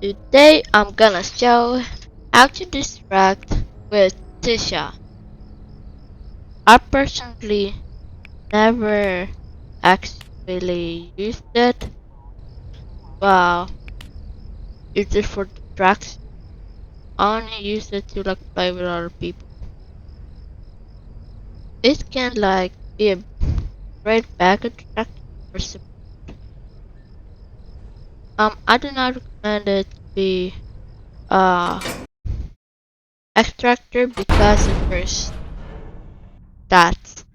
Today I'm gonna show how to distract with Tisha. I personally never actually used it. Wow, use it for distraction. I only use it to play with other people. It can be a great backup distraction or I do not recommend it to be uh extractor because of first stats.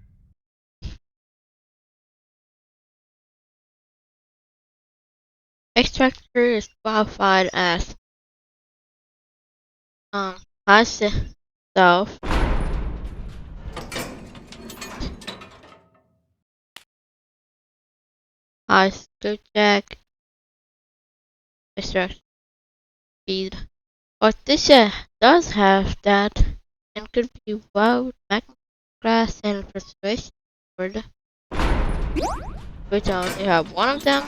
Extractor is qualified as um high self high skill check extraction speed. Orticia does have that and could be well with magnet grass and persuasion sword, which I only have one of them.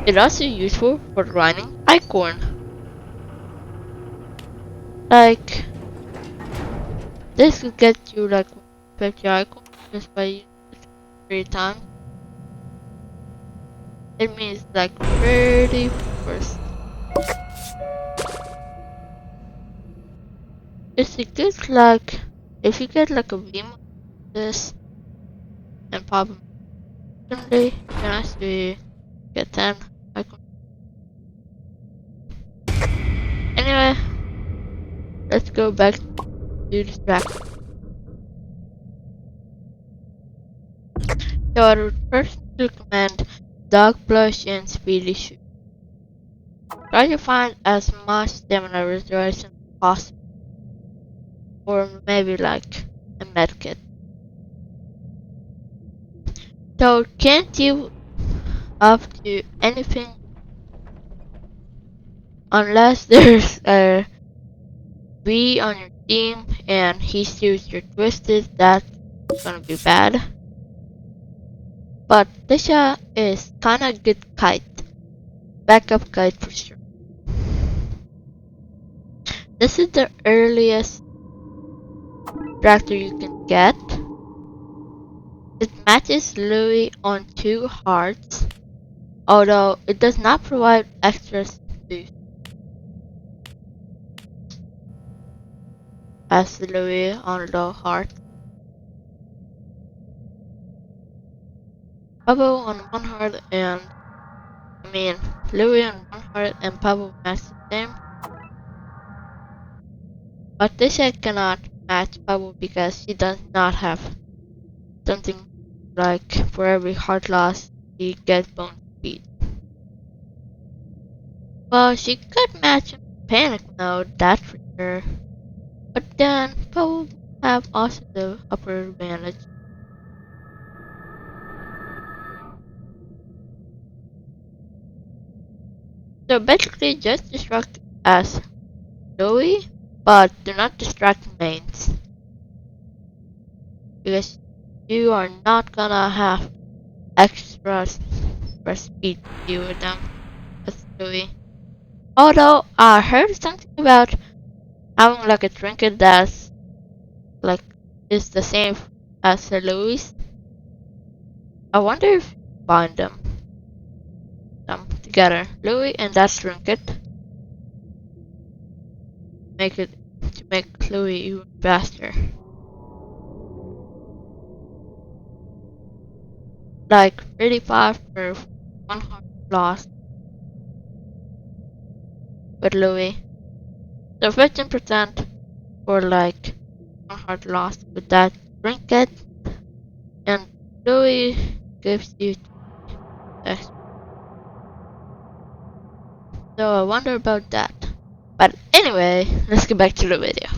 It's also useful for grinding acorn. Like this could get you 50 icons just by using it 3 times. It means pretty first. It's a good if you get a beam of this and pop them instantly, you can actually get 10 icons. Anyway, let's go back to distract. So I would first recommend dog plush and speedy shoot. Try to find as much stamina restoration as possible, or maybe a medkit. So can't you up to anything unless there's a V on your team and he shoots your twisted, that's gonna be bad. But Tisha is kinda good kite. Backup kite for sure. This is the earliest tractor you can get. It matches Louis on 2 hearts, although it does not provide extra boost as Louis on low heart. Pablo on 1 heart and Louis on 1 heart and Pablo match the same. But Tisha cannot match Pablo because she does not have something for every heart loss she gets bone speed. Well, she could match panic mode, that's for sure. But then Pablo have also the upper advantage. So basically just distract as Louis, but do not distract mains. Because you are not gonna have extra speed to deal with them as Louis. Although I heard something about having a trinket that's like is the same as the Louis. I wonder if you bind them together. Louis and that trinket make it to make Louis even faster. 35 for 1 heart lost with Louis. So 15% for 1 heart lost with that trinket, and Louis gives you extra. So I wonder about that. But anyway, let's get back to the video.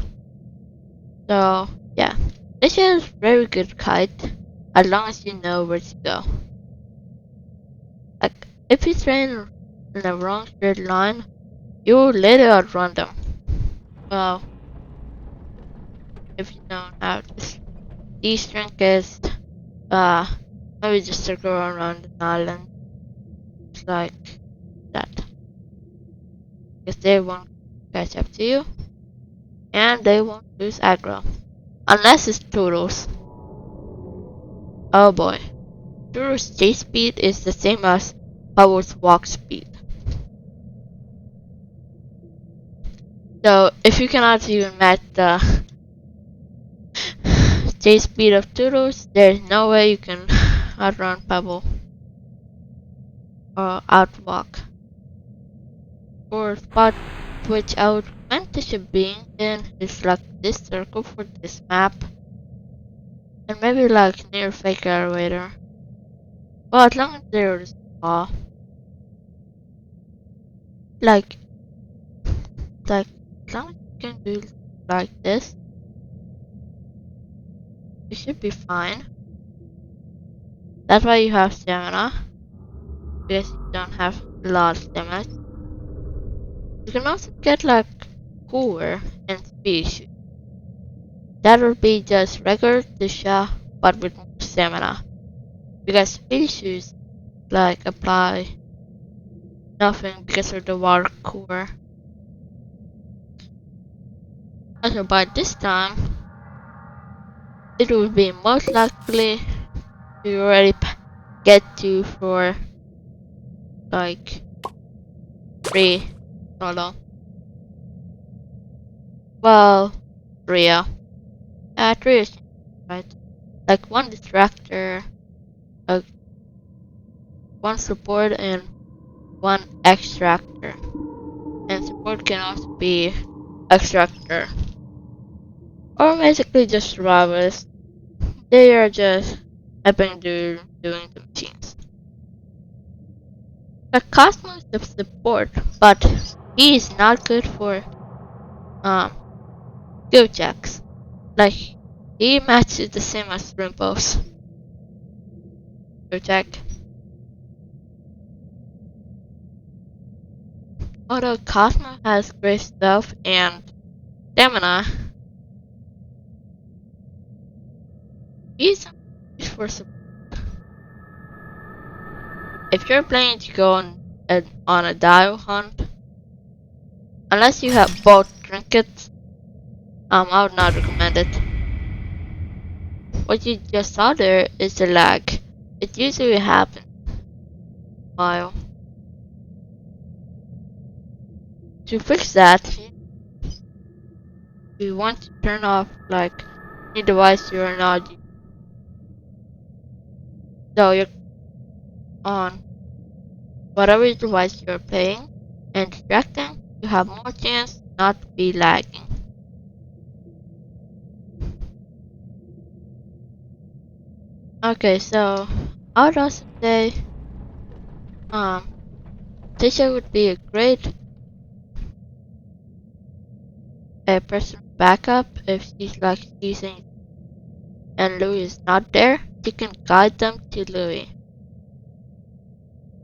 So yeah, this is very good kite as long as you know where to go. If you train in the wrong straight line, you will later outrun them. Well, if you don't have these trinkets, maybe just circle around an island. It's like that. because they won't catch up to you, and they won't lose aggro. Unless it's turtles. Oh boy. Turtles' chase speed is the same as Power's walk speed. So if you cannot even match the chase speed of turtles, there's no way you can outrun Pebble or outwalk. Or spot which I would recommend to should be in is like this circle for this map. And maybe like near fake elevator. Well, as long as there's small. Like as long as you can do like this, you should be fine. That's why you have stamina. Because you don't have a lot of damage. You can also get like cooler and speed shoot. That would be just regular Tisha but with more stamina. Because speed shoes like apply nothing because of the water cooler. Also by this time it will be most likely you already get to for like 3 solo. Well, 3 3 is right. Like 1 distractor, like 1 support and 1 extractor. And support can also be extractor. Or basically just survivors. They are just helping doing the machines. The Cosmos is the support, but he is not good for skill checks. Like he matches the same as Rimpos. Skill check. Although Cosmo has great stealth and stamina, he's used for support. If you're planning to go on a dial hunt, unless you have both trinkets, I would not recommend it. What you just saw there is the lag. It usually happens while. To fix that, you want to turn off like any device you are not using. So you're on whatever device you're playing and distracting, you have more chance not to be lagging. Okay, so I would also say Tisha would be a great person backup if she's like using and Louis is not there, you can guide them to Louis.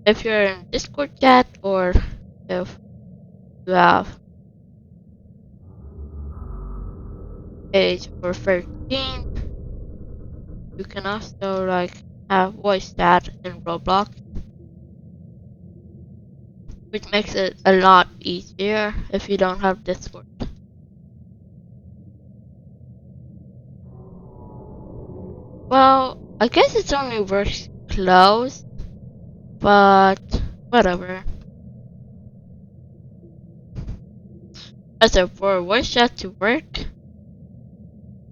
If you're in Discord chat or if you have age for 13, you can also like have voice chat in Roblox, which makes it a lot easier if you don't have Discord. Well, I guess it only works close, but whatever. Also, for voice chat to work,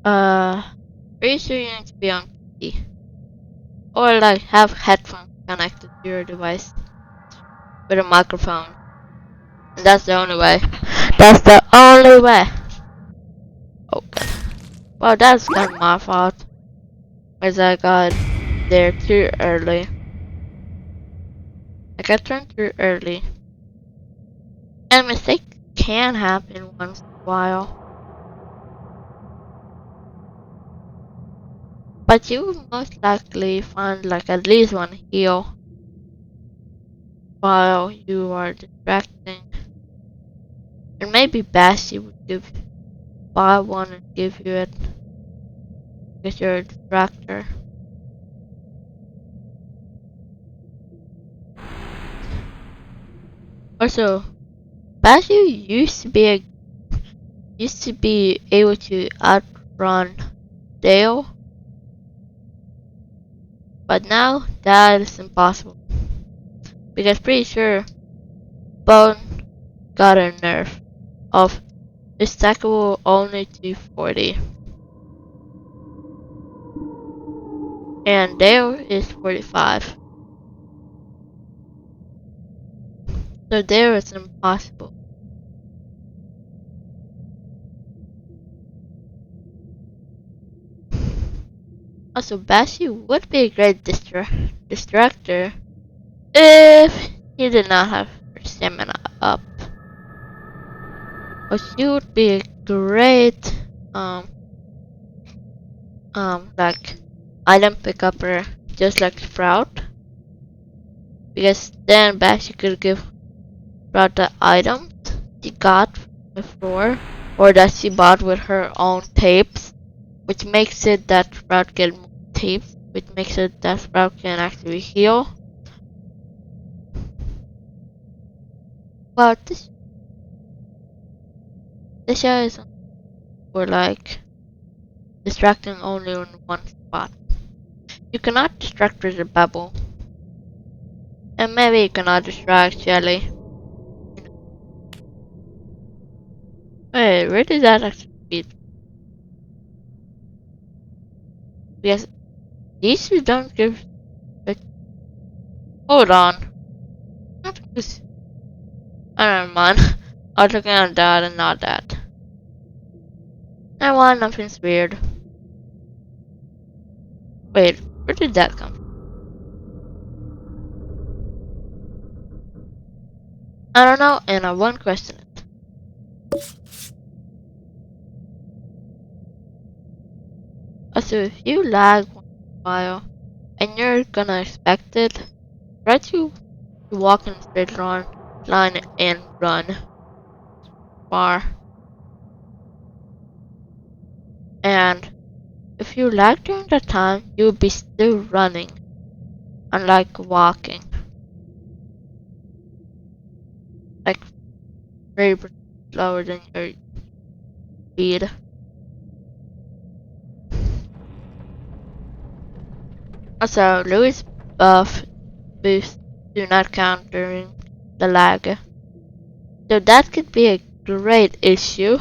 pretty sure you need to be on PC. Or like have headphones connected to your device with a microphone. And that's the only way. That's the only way. Okay. Well, that's kind of my fault. As I got there too early. Like I turned too early. And mistakes can happen once in a while. But you will most likely find like at least 1 heal while you are distracting. And maybe Bashy would buy 1 and give you it because you're a distractor. Also, Bashu used to be able to outrun Dale, but now that is impossible because pretty sure Bone got a nerf of stackable only to 40, and Dale is 45. So there is impossible. Also, Bashu would be a great distractor if he did not have her stamina up. But she would be a great like item picker just like Sprout. Because then Bashu could give Sprout the items she got before or that she bought with her own tapes, which makes it that Sprout get more tapes, which makes it that Sprout can actually heal. Well, this show is for like distracting only on one spot. You cannot distract with a bubble. And maybe you cannot distract Jelly. Wait, where did that actually be? Because these two don't give a... Hold on. Not this. I don't mind. I was looking at that and not that. I want nothing's weird. Wait, where did that come from? I don't know, and I won't question it. Also, if you lag once in a while, and you're gonna expect it, try to walk in a straight line and run far. And if you lag during that time, you'll be still running, unlike walking. Like, very slower than your speed. Also, Louis' buff boosts do not count during the lag. So that could be a great issue.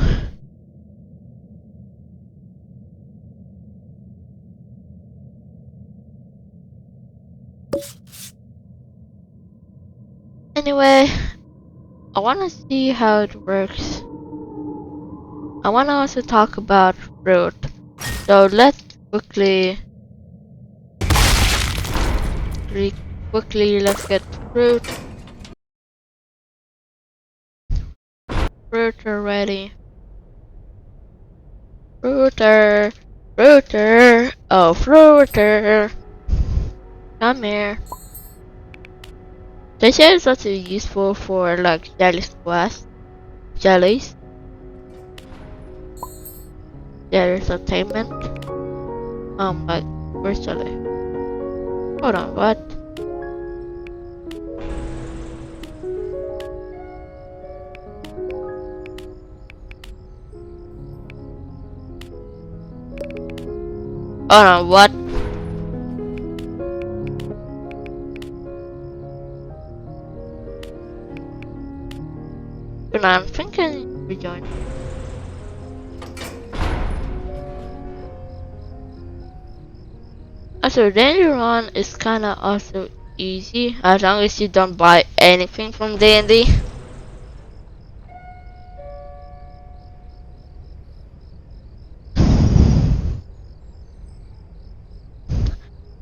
Anyway, I want to see how it works. I want to also talk about fruit. So let's quickly let's get fruit ready. Fruiter, oh fruiter, come here. This is also useful for like jellies jellies attainment. Like where's jelly? Hold on, what? Hold on, what? But I'm thinking rejoin. Also, Danger Run is kinda also easy as long as you don't buy anything from D&D.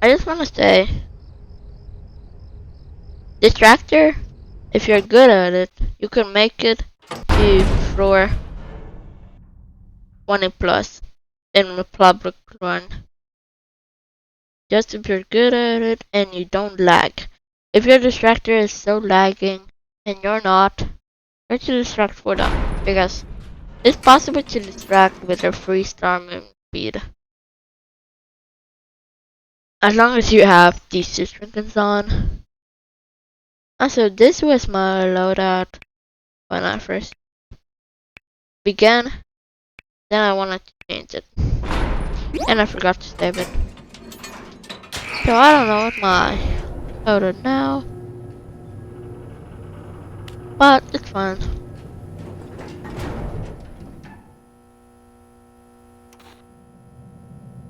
I just wanna say, Distractor, if you're good at it, you can make it to floor 20 plus in Republic Run. Just if you're good at it and you don't lag. If your distractor is so lagging and you're not, try to distract for them because it's possible to distract with a 3-star movement speed. As long as you have these trinkets on. Also, this was my loadout. when I first began. Then I wanted to change it. And I forgot to save it. So I don't know what my photo now. But it's fun.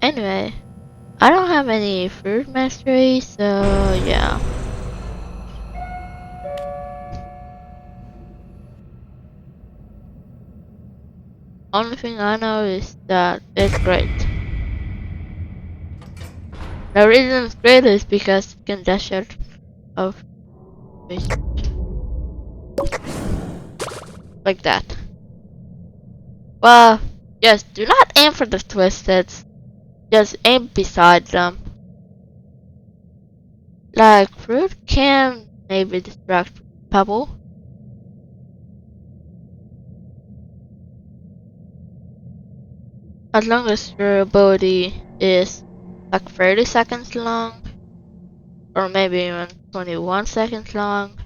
Anyway, I don't have any fruit mastery, so yeah. Only thing I know is that it's great. The reason it's great is because you can dash out of space like that. Well, just do not aim for the twisted. Just aim beside them. Like fruit can maybe distract Pebble. As long as your ability is like 30 seconds long, or maybe even 21 seconds long,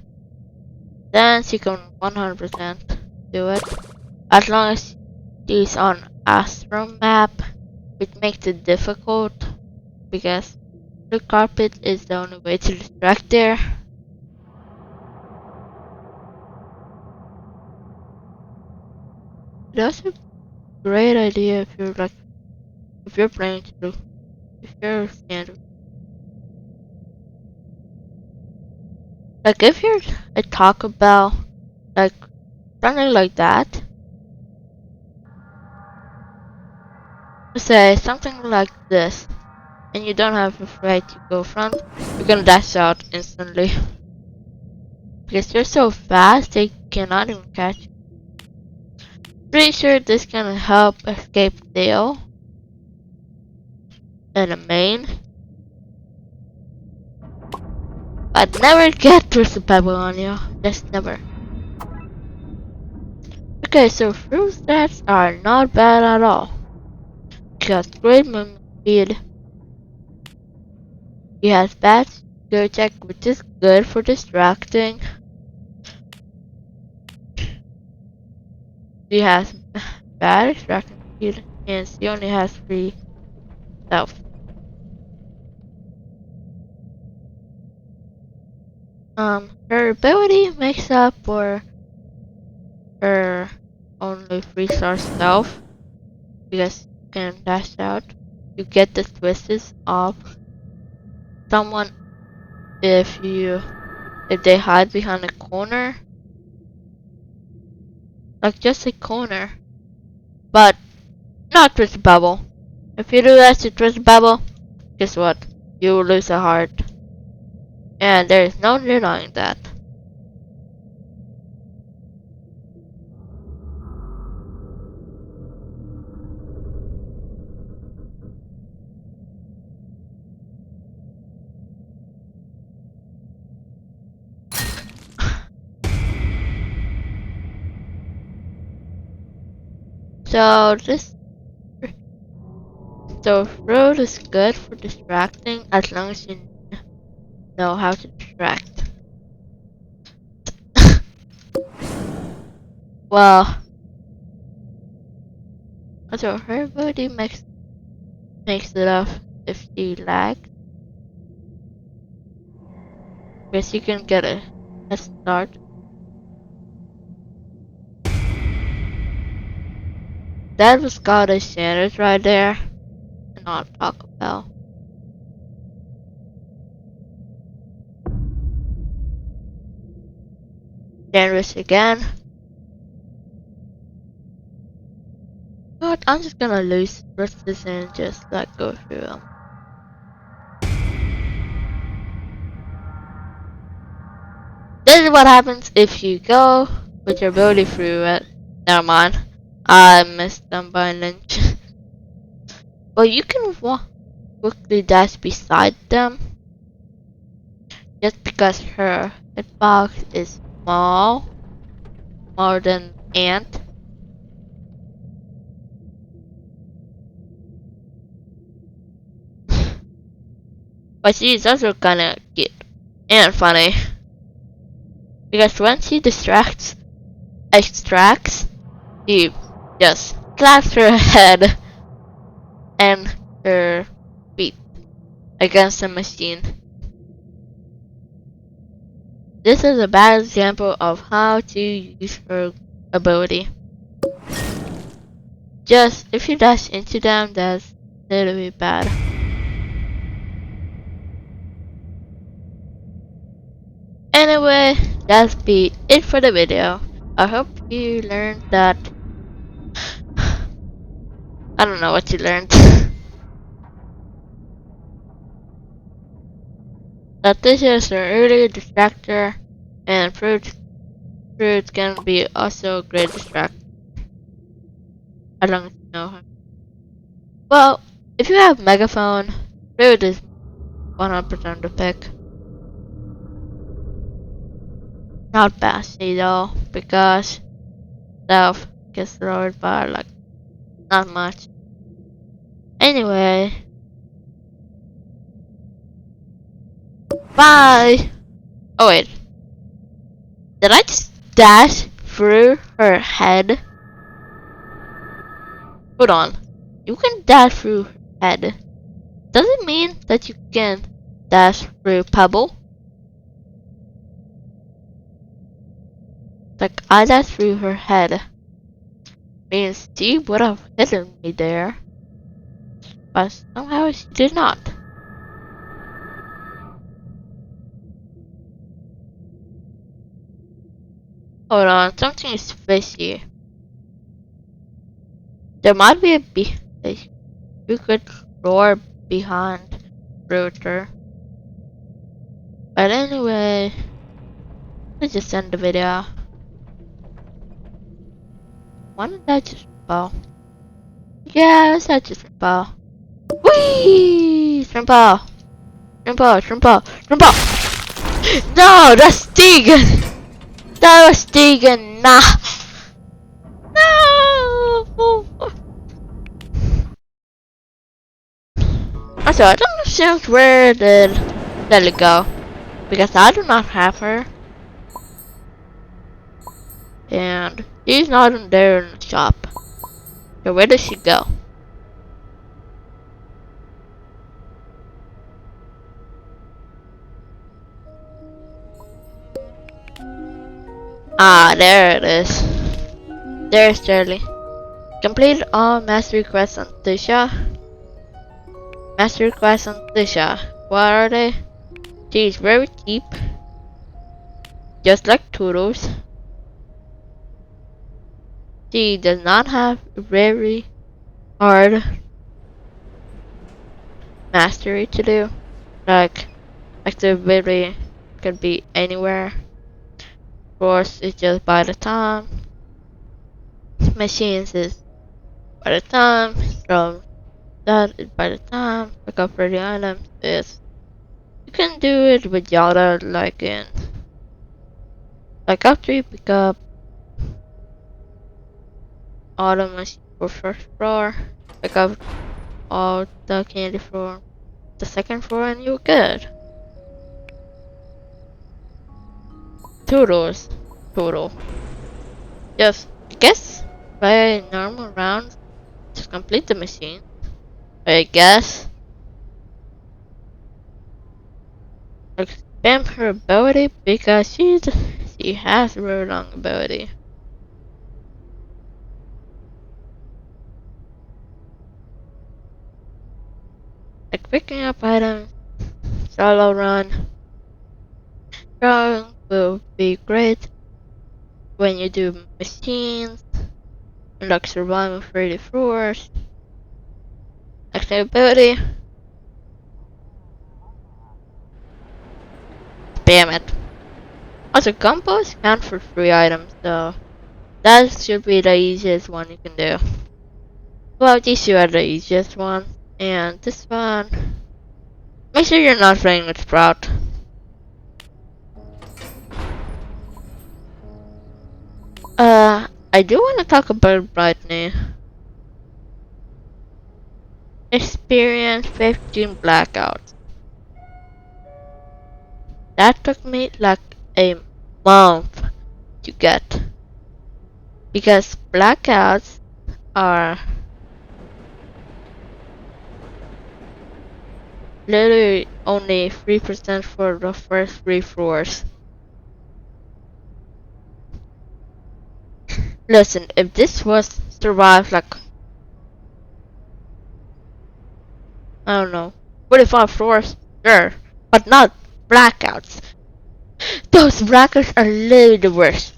then you can 100% do it. As long as it's on Astro map, which makes it difficult because the carpet is the only way to distract there. That's a great idea if you're playing to if you're standard. Like if you're a Taco Bell, like something like that. Say something like this, and you don't have a right to go front. You're gonna dash out instantly because you're so fast they cannot even catch you. Pretty sure this can help escape Dale and a main. But never get Twisted Pebble on you. Just never. Okay, so fruit stats are not bad at all. Because great movement speed. He has bad skill check, which is good for distracting. He has bad distracting speed, and she only has 3 health. Her ability makes up for her only 3-star stealth because you can dash out. You get the twists off someone if they hide behind a corner, like just a corner, but not Twisted Bubble. If you do that to Twisted Bubble, guess what? You will lose a heart, and there is no denying that. So road is good for distracting as long as you know how to distract. Well, so her ability makes it up if she lags. Because you can get a start. That was Scottish standards right there. And not Taco Bell. Generous again. But I'm just gonna lose versus and just like go through them. This is what happens if you go with your ability through it. Never mind. I missed them by an inch. Well, you can walk quickly dash beside them. Just because her hitbox is small. More than ant. But she's also kinda cute and funny. Because when she distracts, extracts, she just slaps her head and her feet against the machine. This is a bad example of how to use her ability. Just if you dash into them, that's a little bit bad. Anyway, that's be it for the video. I hope you learned that. I don't know what you learned. That this is an early distractor, and fruit can be also a great distractor as long as you know her. Well, if you have megaphone, fruit is 100% the pick. Not Bassy though, because stuff gets lowered by like not much. Anyway, bye! Oh wait, did I just dash through her head? Hold on, you can dash through her head. Does it mean that you can dash through Pebble? Like I dashed through her head. Means she would have hidden me there. But somehow she did not. Hold on, something is fishy. There might be a secret door behind Router. But anyway, let's just end the video. Why did I just fall? Yes, I just fall. Whee! Shrimpo! Shrimpo! Shrimpo! Shrimpo! No, that's Stegan! That was Stegan! Nah! No! Also, I don't understand where did Lily go. Because I do not have her. And she's not in there in the shop. So where does she go? Ah, there it is. There's Shirley. Complete all mastery quests on Tisha. Mastery quests on Tisha. What are they? She's very cheap. Just like Toodles. She does not have very hard mastery to do. Like the ability could be anywhere. Of course, it's just by the time. Machines is by the time. From that is by the time. Pick up for the items is. You can do it with Yada like after you pick up all the machines for first floor, pick up all the candy for the second floor and you're good. Toodles. Total. Just guess by normal rounds to complete the machine. I guess. Spam her ability because she has a very long ability. Like picking up items, solo run. Drawing will be great when you do machines, like surviving 30 floors. Ability. Spam it. Also, combos count for 3 items, so that should be the easiest one you can do. Well, these two are the easiest one, and this one. Make sure you're not playing with Sprout. I do want to talk about Brightney. Experience 15 blackouts. That took me like a month to get. Because blackouts are literally only 3% for the first 3 floors. Listen, if this was survived like, I don't know, 45 floors, sure, but not blackouts. Those blackouts are literally the worst.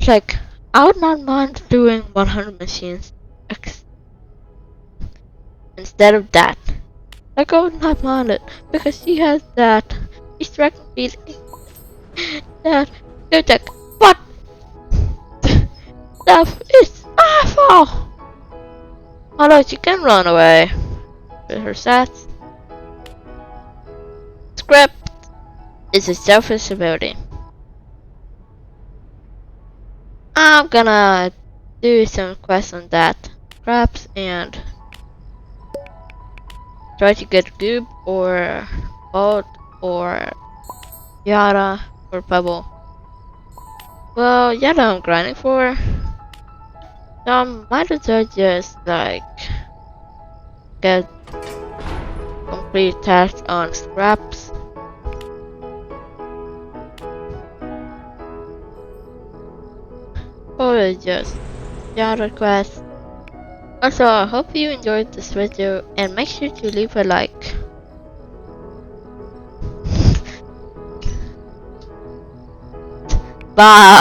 Like, I would not mind doing 100 machines instead of that. Like, I would not mind it because she has that distracting feeling that you like, what? Stuff is awful! Although she can run away with her stats. Script is a selfish ability. I'm gonna do some quests on that. Scraps and try to get Goob or Bolt or Yara or Pebble. Well, Yara I'm grinding for. So I might as well just like get complete tasks on Scraps. Or just Yara quest. Also, I hope you enjoyed this video and make sure to leave a like. Bye!